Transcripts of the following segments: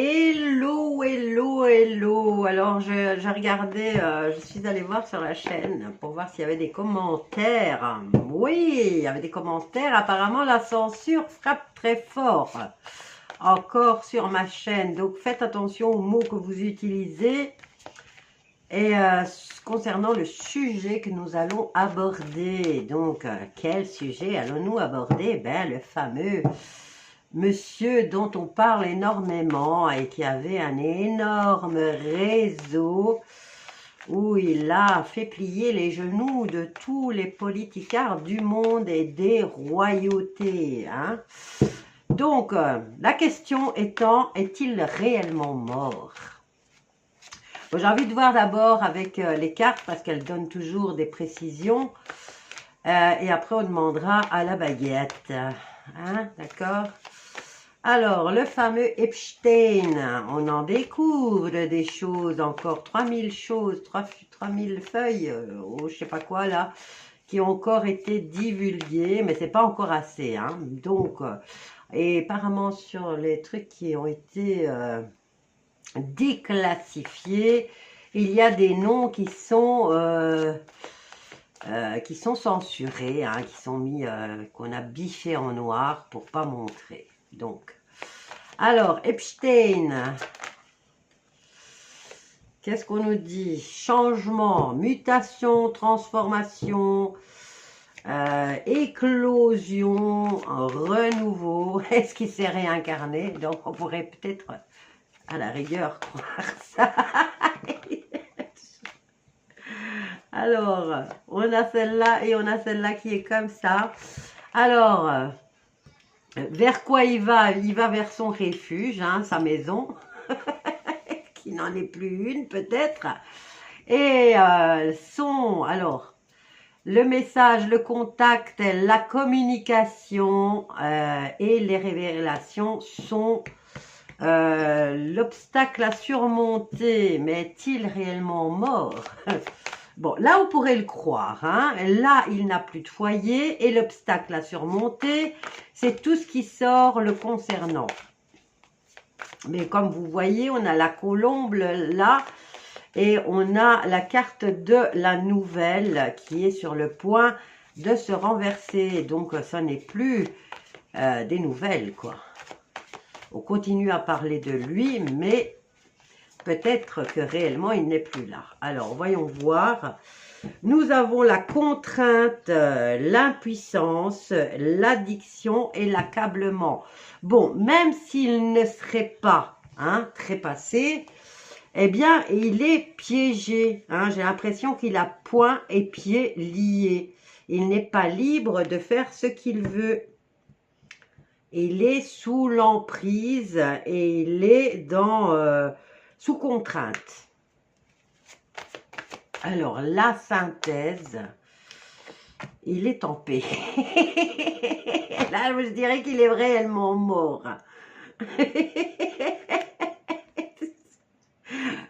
Hello, hello, hello. Alors, je regardais, je suis allée voir sur la chaîne pour voir s'il y avait des commentaires. Oui, il y avait des commentaires. Apparemment, la censure frappe très fort encore sur ma chaîne. Donc, faites attention aux mots que vous utilisez. Et concernant le sujet que nous allons aborder. Donc, quel sujet allons-nous aborder? Ben, le fameux monsieur dont on parle énormément et qui avait un énorme réseau où il a fait plier les genoux de tous les politicards du monde et des royautés. Hein. Donc, la question étant, est-il réellement mort? Bon, j'ai envie de voir d'abord avec les cartes parce qu'elles donnent toujours des précisions. Et après, on demandera à la baguette. Hein, d'accord? Alors, le fameux Epstein, on en découvre des choses encore, 3000 choses, 3000 feuilles, je sais pas quoi là, qui ont encore été divulguées, mais c'est pas encore assez. Hein. Donc, et apparemment sur les trucs qui ont été déclassifiés, il y a des noms qui sont censurés, hein, qui sont mis, qu'on a biffé en noir pour pas montrer. Donc, alors, Epstein, qu'est-ce qu'on nous dit? Changement, mutation, transformation, éclosion, renouveau. Est-ce qu'il s'est réincarné? Donc, on pourrait peut-être, à la rigueur, croire ça. Alors, on a celle-là et on a celle-là qui est comme ça. Alors, vers quoi il va? Il va vers son refuge, hein, sa maison, qui n'en est plus une peut-être. Et alors, le message, le contact, la communication et les révélations sont l'obstacle à surmonter. Mais est-il réellement mort? Bon, là, on pourrait le croire. Hein. Là, il n'a plus de foyer et l'obstacle à surmonter, c'est tout ce qui sort le concernant. Mais comme vous voyez, on a la colombe là et on a la carte de la nouvelle qui est sur le point de se renverser. Donc, ça n'est plus des nouvelles, quoi. On continue à parler de lui, mais peut-être que réellement, il n'est plus là. Alors, voyons voir. Nous avons la contrainte, l'impuissance, l'addiction et l'accablement. Bon, même s'il ne serait pas trépassé, eh bien, il est piégé. Hein. J'ai l'impression qu'il a poings et pieds liés. Il n'est pas libre de faire ce qu'il veut. Il est sous l'emprise et il est dans... sous contrainte. Alors, la synthèse, il est en paix. Là, je dirais qu'il est réellement mort.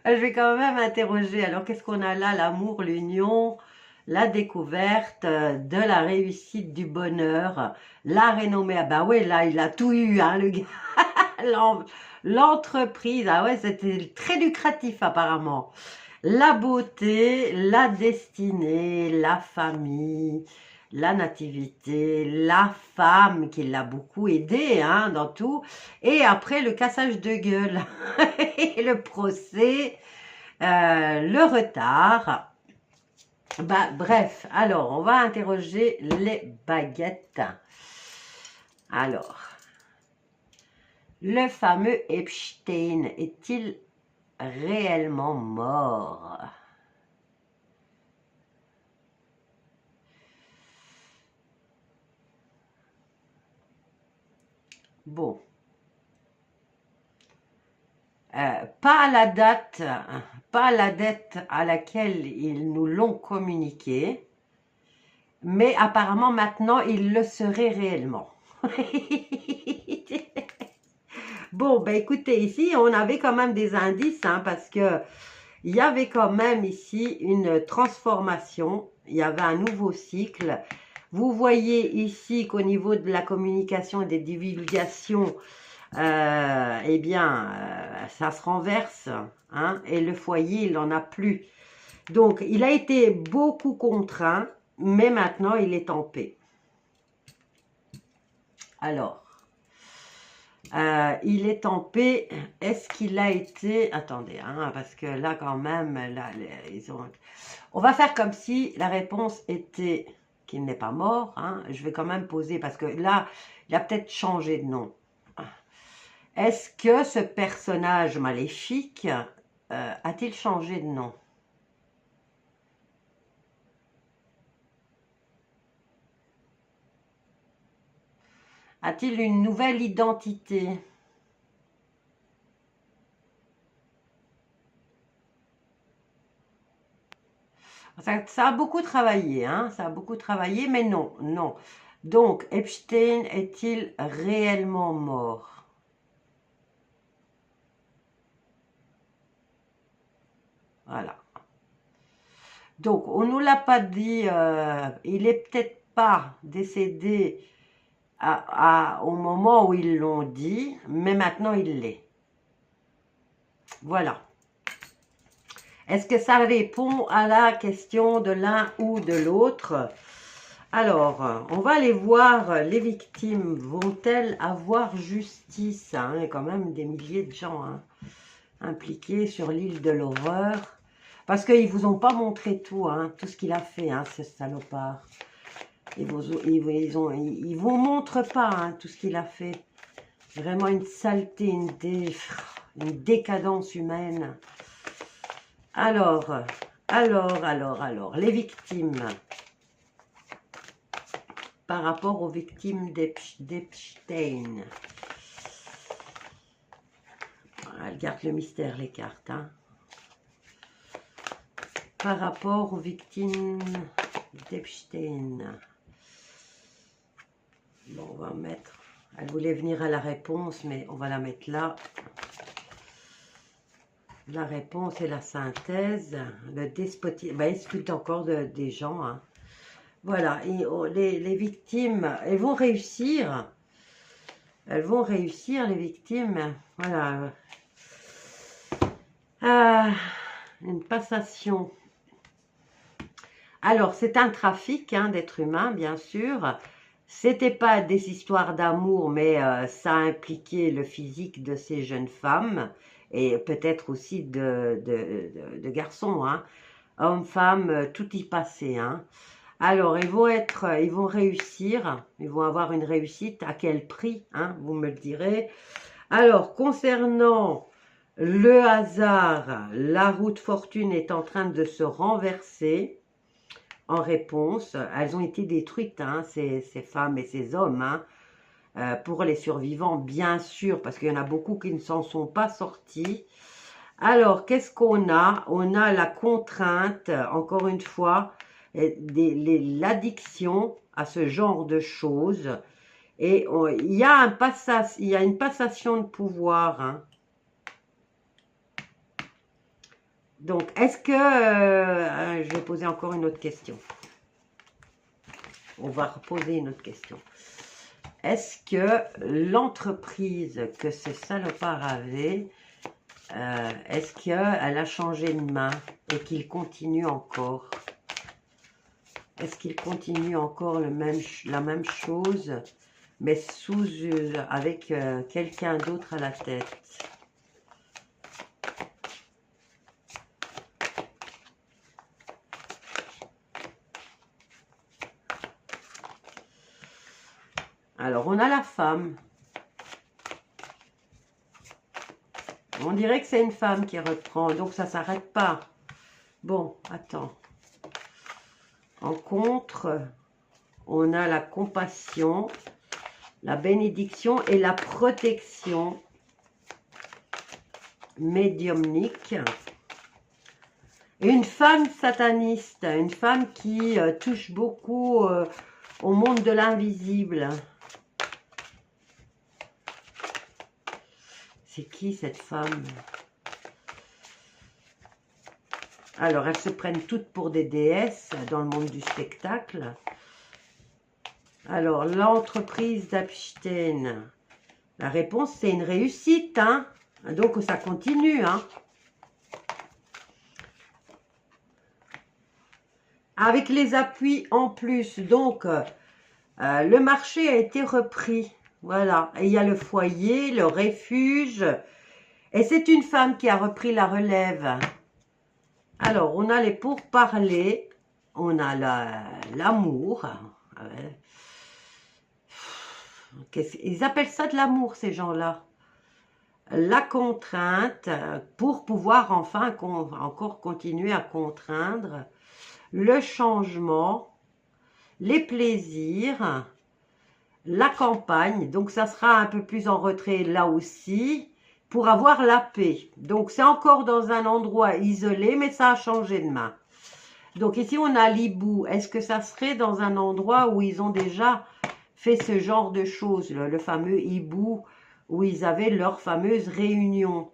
Je vais quand même interroger. Alors, qu'est-ce qu'on a là? L'amour, l'union, la découverte de la réussite, du bonheur, la renommée. Ah bah ouais, là, il a tout eu, hein, le gars. L'entreprise, ah ouais, c'était très lucratif apparemment. La beauté, la destinée, la famille, la nativité, la femme qui l'a beaucoup aidé hein, dans tout. Et après, le cassage de gueule, et le procès, le retard. Bah, bref, alors, on va interroger les baguettes. Alors... Le fameux Epstein est-il réellement mort? Bon. Pas à la date à laquelle ils nous l'ont communiqué, mais apparemment maintenant il le serait réellement. Bon, ben écoutez, ici, on avait quand même des indices, hein, parce que il y avait quand même ici une transformation, il y avait un nouveau cycle. Vous voyez ici qu'au niveau de la communication et des divulgations, ça se renverse, hein, et le foyer, il n'en a plus. Donc, il a été beaucoup contraint, mais maintenant, il est en paix. Alors, il est en paix. Est-ce qu'il a été... Attendez, hein, parce que là, quand même, là, on va faire comme si la réponse était qu'il n'est pas mort. Hein. Je vais quand même poser, parce que là, il a peut-être changé de nom. Est-ce que ce personnage maléfique a-t-il changé de nom? A-t-il une nouvelle identité? Ça a beaucoup travaillé, hein, ça a beaucoup travaillé, mais non, non. Donc, Epstein est-il réellement mort? Voilà. Donc, on ne nous l'a pas dit, il est peut-être pas décédé au moment où ils l'ont dit, mais maintenant il l'est. Voilà. Est-ce que ça répond à la question de l'un ou de l'autre? Alors, on va aller voir les victimes. Vont-elles avoir justice, hein? Il y a quand même des milliers de gens, hein, impliqués sur l'île de l'horreur. Parce qu'ils ne vous ont pas montré tout, hein, tout ce qu'il a fait, hein, ce salopard. Ils vous montrent pas, hein, tout ce qu'il a fait. Vraiment une saleté, une décadence humaine. Alors, les victimes. Par rapport aux victimes d'Epstein. Elle garde le mystère, les cartes. Hein. Par rapport aux victimes d'Epstein. Bon, on va mettre... Elle voulait venir à la réponse, mais on va la mettre là. La réponse et la synthèse. Le despotisme. Ben, il discute encore des gens. Hein. Voilà. Et les victimes, elles vont réussir. Elles vont réussir, les victimes. Voilà. Une passation. Alors, c'est un trafic, hein, d'êtres humains, bien sûr. C'était pas des histoires d'amour, mais ça impliquait le physique de ces jeunes femmes et peut-être aussi de garçons. Hein. Hommes, femmes, tout y passait. Hein. Alors, ils vont réussir, ils vont avoir une réussite. À quel prix, hein, vous me le direz. Alors, concernant le hasard, la roue de fortune est en train de se renverser. En réponse, elles ont été détruites, hein, ces femmes et ces hommes, hein, pour les survivants, bien sûr, parce qu'il y en a beaucoup qui ne s'en sont pas sortis. Alors, qu'est-ce qu'on a? On a la contrainte, encore une fois, l'addiction à ce genre de choses. Et il y a une passation de pouvoir, hein. Donc, est-ce que... je vais poser encore une autre question. On va reposer une autre question. Est-ce que l'entreprise que ce salopard avait, est-ce qu'elle a changé de main et qu'il continue encore? Est-ce qu'il continue encore la même chose, mais avec quelqu'un d'autre à la tête? Alors, on a la femme. On dirait que c'est une femme qui reprend, donc ça ne s'arrête pas. Bon, attends. En contre, on a la compassion, la bénédiction et la protection médiumnique. Une femme sataniste, une femme qui touche beaucoup au monde de l'invisible. C'est qui cette femme? Alors, elles se prennent toutes pour des déesses dans le monde du spectacle. Alors, l'entreprise d'Epstein. La réponse, c'est une réussite, hein? Donc, ça continue, hein. Avec les appuis en plus. Donc, le marché a été repris. Voilà. Et il y a le foyer, le refuge. Et c'est une femme qui a repris la relève. Alors, on a les pourparlers. On a l'amour. Ils appellent ça de l'amour, ces gens-là. La contrainte, pour pouvoir enfin encore continuer à contraindre. Le changement, les plaisirs, la campagne. Donc, ça sera un peu plus en retrait là aussi, pour avoir la paix. Donc, c'est encore dans un endroit isolé, mais ça a changé de main. Donc, ici, on a l'hibou. Est-ce que ça serait dans un endroit où ils ont déjà fait ce genre de choses, le fameux hibou, où ils avaient leur fameuse réunion?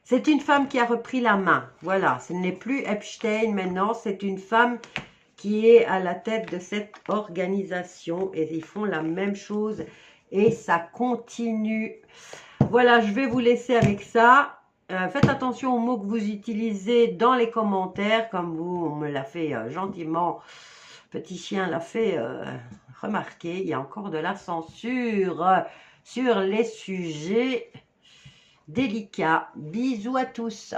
C'est une femme qui a repris la main. Voilà, ce n'est plus Epstein maintenant, c'est une femme qui est à la tête de cette organisation et ils font la même chose et ça continue. Voilà, je vais vous laisser avec ça. Faites attention aux mots que vous utilisez dans les commentaires, comme vous, on me l'a fait gentiment. Petit chien l'a fait remarquer. Il y a encore de la censure sur les sujets délicats. Bisous à tous.